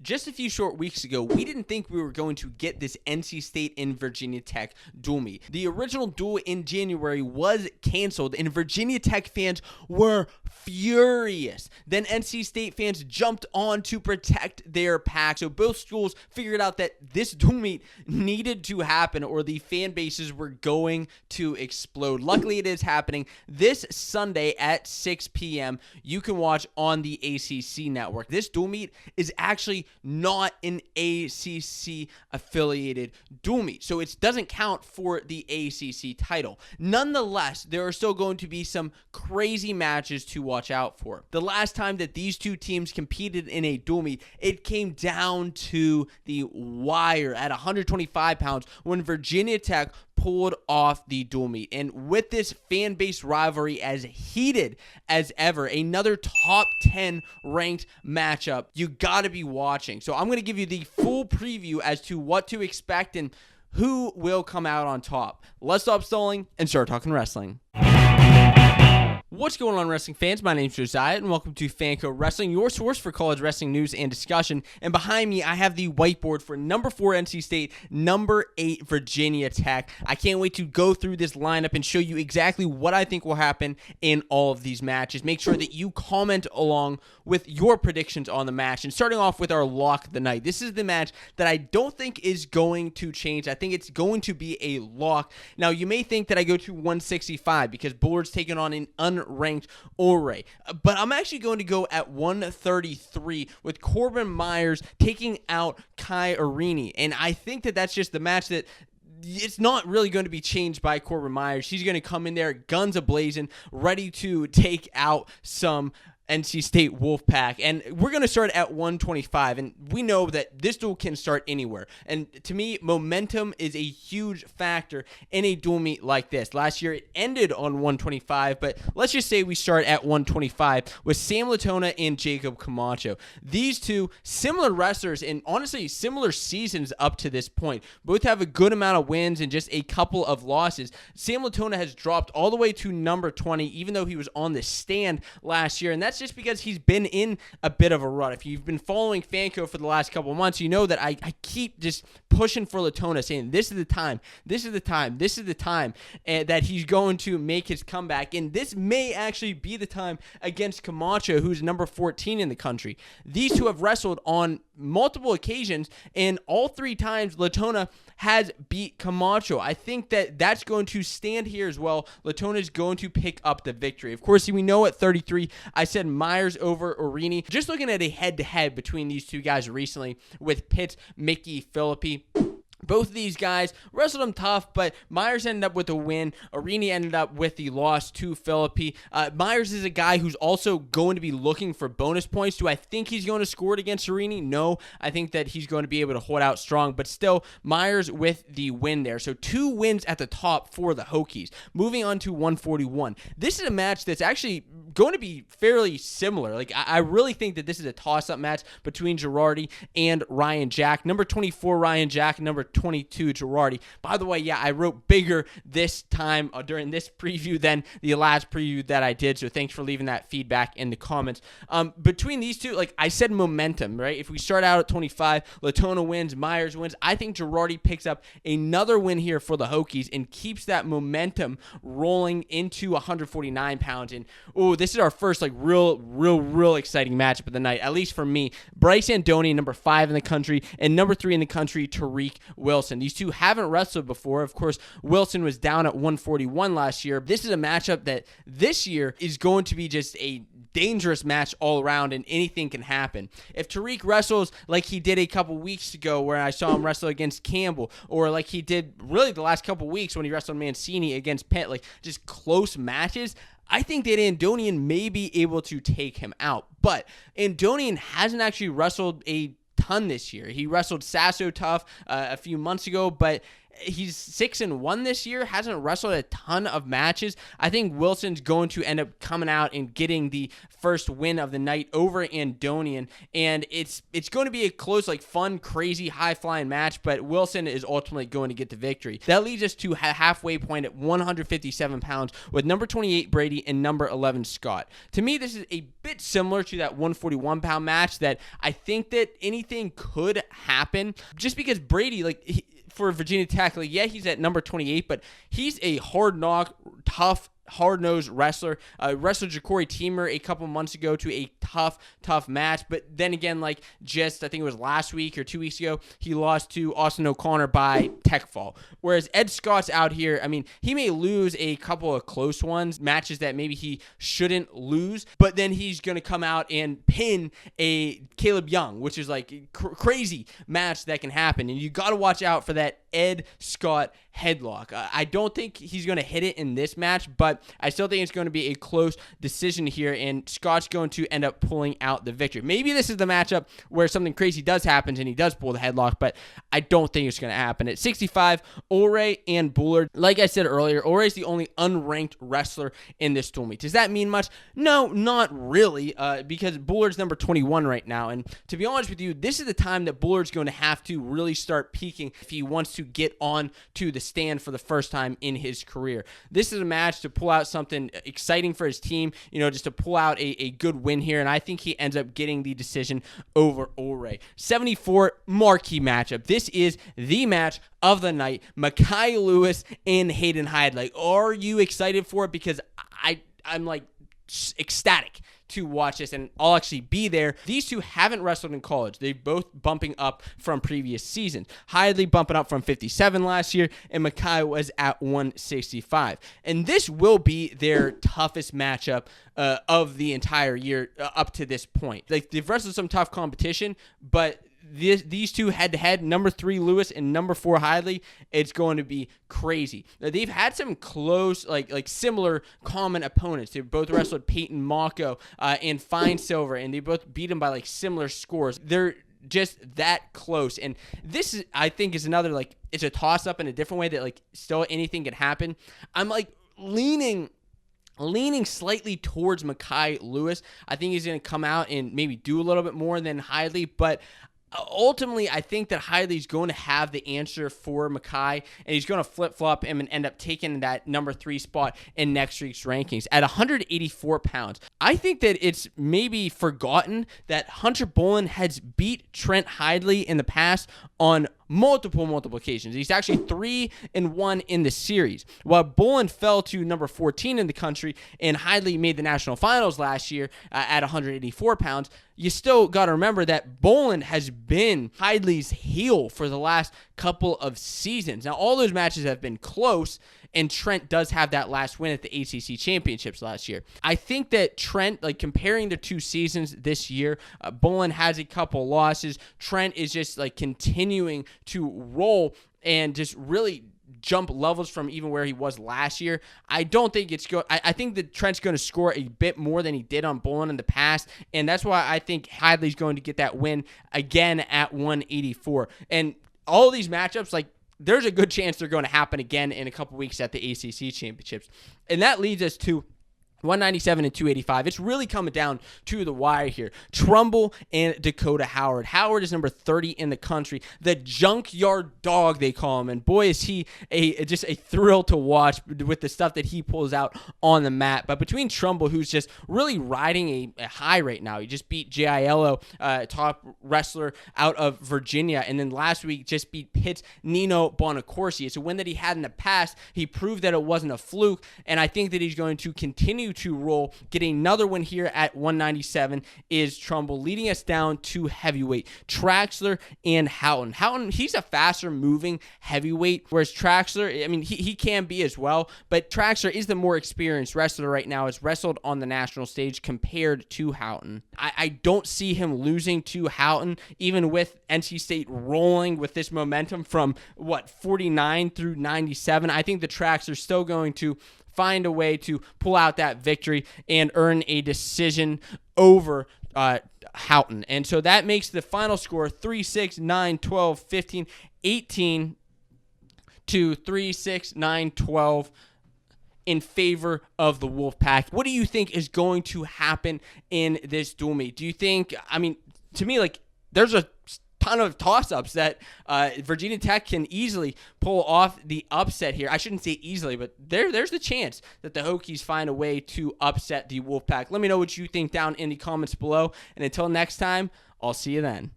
Just a few short weeks ago, we didn't think we were going to get this NC State and Virginia Tech dual meet. The original duel in January was canceled, and Virginia Tech fans were furious. Then NC State fans jumped on to protect their pack. So both schools figured out that this dual meet needed to happen or the fan bases were going to explode. Luckily, it is happening this Sunday at 6 p.m. You can watch on the ACC network. This dual meet is actually not an ACC affiliated dual meet, so it doesn't count for the ACC title. Nonetheless, there are still going to be some crazy matches to watch out for. The last time that these two teams competed in a dual meet, it came down to the wire at 125 pounds when Virginia Tech pulled off the dual meet. And with this fan base rivalry as heated as ever, another top 10 ranked matchup you got to be watching. So I'm going to give you the full preview as to what to expect and who will come out on top. Let's stop stalling and start talking wrestling. What's going on, wrestling fans? My name's Josiah, and welcome to Fanco Wrestling, your source for college wrestling news and discussion. And behind me, I have the whiteboard for number 4 NC State, number 8 Virginia Tech. I can't wait to go through this lineup and show you exactly what I think will happen in all of these matches. Make sure that you comment along with your predictions on the match. And starting off with our lock of the night, this is the match that I don't think is going to change. I think it's going to be a lock. Now, you may think that I go to 165 because Bullard's taking on an unranked Ore, but I'm actually going to go at 133 with Corbin Myers taking out Kai Arini, and I think that that's just the match that it's not really going to be changed by Corbin Myers. He's going to come in there guns a-blazing, ready to take out some NC State Wolfpack, and we're going to start at 125, and we know that this duel can start anywhere, and to me, momentum is a huge factor in a duel meet like this. Last year, it ended on 125, but let's just say we start at 125 with Sam Latona and Jacob Camacho. These two similar wrestlers, and honestly, similar seasons up to this point. Both have a good amount of wins and just a couple of losses. Sam Latona has dropped all the way to number 20, even though he was on the stand last year, and that's just because he's been in a bit of a rut. If you've been following Fanco for the last couple of months, you know that I keep just pushing for Latona, saying this is the time, this is the time, this is the time that he's going to make his comeback, and this may actually be the time against Camacho, who's number 14 in the country. These two have wrestled on multiple occasions, and all 3 times Latona has beat Camacho. I think that that's going to stand here as well. Latona is going to pick up the victory. Of course, we know at 33, I said Myers over Arini. Just looking at a head-to-head between these two guys recently with Pitts, Mickey, Philippi. Both of these guys wrestled them tough, but Myers ended up with a win. Arini ended up with the loss to Philippi. Myers is a guy who's also going to be looking for bonus points. Do I think he's going to score it against Arini? No. I think that he's going to be able to hold out strong, but still, Myers with the win there. So 2 wins at the top for the Hokies. Moving on to 141. This is a match that's actually going to be fairly similar. Like, I really think that this is a toss-up match between Girardi and Ryan Jack. Number 24, Ryan Jack. Number 22, Girardi. By the way, yeah, I wrote bigger this time during this preview than the last preview that I did, so thanks for leaving that feedback in the comments. Between these two, like I said, momentum, right? If we start out at 25, Latona wins, Myers wins, I think Girardi picks up another win here for the Hokies and keeps that momentum rolling into 149 pounds. And, oh, this is our first, like, real exciting matchup of the night, at least for me. Bryce Andoni, number 5 in the country, and number 3 in the country, Tariq Wilson. These two haven't wrestled before. Of course, Wilson was down at 141 last year. This is a matchup that this year is going to be just a dangerous match all around, and anything can happen. If Tariq wrestles like he did a couple weeks ago where I saw him wrestle against Campbell, or like he did really the last couple weeks when he wrestled Mancini against Pitt, like just close matches, I think that Andonian may be able to take him out. But Andonian hasn't actually wrestled a ton this year. He wrestled Sasso tough a few months ago, but He's 6-1 this year, hasn't wrestled a ton of matches. I think Wilson's going to end up coming out and getting the first win of the night over Andonian, and it's going to be a close, like fun, crazy, high-flying match, but Wilson is ultimately going to get the victory. That leads us to a halfway point at 157 pounds with number 28 Brady and number 11 Scott. To me, this is a bit similar to that 141-pound match that I think that anything could happen, just because Brady, for Virginia Tech, he's at number 28, but he's a hard-knock, tough, hard-nosed wrestler. Wrestled Ja'Cory Teamer a couple months ago to a tough match, but then again, I think it was last week or 2 weeks ago, he lost to Austin O'Connor by tech fall. Whereas Ed Scott's out here, he may lose a couple of close ones, matches that maybe he shouldn't lose, but then he's going to come out and pin a Caleb Young, which is crazy match that can happen, and you got to watch out for that Ed Scott headlock. I don't think he's going to hit it in this match, but I still think it's going to be a close decision here, and Scott's going to end up pulling out the victory. Maybe this is the matchup where something crazy does happen and he does pull the headlock, but I don't think it's going to happen. At 65, Ulrey and Bullard. Like I said earlier, Ulrey's the only unranked wrestler in this dual meet. Does that mean much? No, not really, because Bullard's number 21 right now, and to be honest with you, this is the time that Bullard's going to have to really start peaking if he wants to get on to the stand for the first time in his career. This is a match to pull out something exciting for his team, just to pull out a good win here, and I think he ends up getting the decision over Ulrey. 74, marquee matchup. This is the match of the night. Mekhi Lewis and Hayden Hyde. Are you excited for it? Because I'm ecstatic to watch this, and I'll actually be there. These two haven't wrestled in college. They're both bumping up from previous seasons. Hidley bumping up from 57 last year, and Mekhi was at 165. And this will be their toughest matchup of the entire year up to this point. They've wrestled some tough competition, but these two head-to-head, number 3 Lewis and number 4 Hidley, it's going to be crazy. Now, they've had some close, similar common opponents. They both wrestled Peyton Mako and Fine Silver, and they both beat them by similar scores. They're just that close, and this is, I think, is another it's a toss-up in a different way that still anything can happen. I'm leaning slightly towards Mekhi Lewis. I think he's going to come out and maybe do a little bit more than Hidley, but ultimately, I think that Hidley's going to have the answer for Mekhi, and he's going to flip-flop him and end up taking that number 3 spot in next week's rankings. At 184 pounds, I think that it's maybe forgotten that Hunter Bolin has beat Trent Hidley in the past on multiple occasions. He's actually 3-1 in the series. While Bolin fell to number 14 in the country and Hidley made the national finals last year at 184 pounds, you still got to remember that Bolin has been Hidley's heel for the last couple of seasons. Now, all those matches have been close, and Trent does have that last win at the ACC championships last year. I think that Trent, comparing the 2 seasons this year, Bolin has a couple losses. Trent is just continuing to roll and just really jump levels from even where he was last year. I don't think I think that Trent's going to score a bit more than he did on Bolin in the past, and that's why I think Hidley's going to get that win again at 184. And all of these matchups, there's a good chance they're going to happen again in a couple weeks at the ACC championships. And that leads us to 197 and 285. It's really coming down to the wire here. Trumbull and Dakota Howard. Howard is number 30 in the country. The junkyard dog, they call him. And boy, is he just a thrill to watch with the stuff that he pulls out on the mat. But between Trumbull, who's just really riding a high right now. He just beat J.I.L.O., top wrestler out of Virginia. And then last week just beat Pitt's Nino Bonacorsi. It's a win that he had in the past. He proved that it wasn't a fluke. And I think that he's going to continue to roll. Getting another one here at 197 is Trumbull, leading us down to heavyweight. Traxler and Houghton. Houghton, he's a faster moving heavyweight, whereas Traxler, he can be as well, but Traxler is the more experienced wrestler right now, has wrestled on the national stage compared to Houghton. I don't see him losing to Houghton, even with NC State rolling with this momentum from 49 through 97. I think the Traxler's still going to find a way to pull out that victory and earn a decision over Houghton. And so that makes the final score 3, 6, 9, 12, 15, 18, 2, 3, 6, 9, 12 in favor of the Wolfpack. What do you think is going to happen in this dual meet? Do you think, I mean, to me, like, there's a ton of toss-ups that Virginia Tech can easily pull off the upset here. I shouldn't say easily, but there's the chance that the Hokies find a way to upset the Wolfpack. Let me know what you think down in the comments below. And until next time, I'll see you then.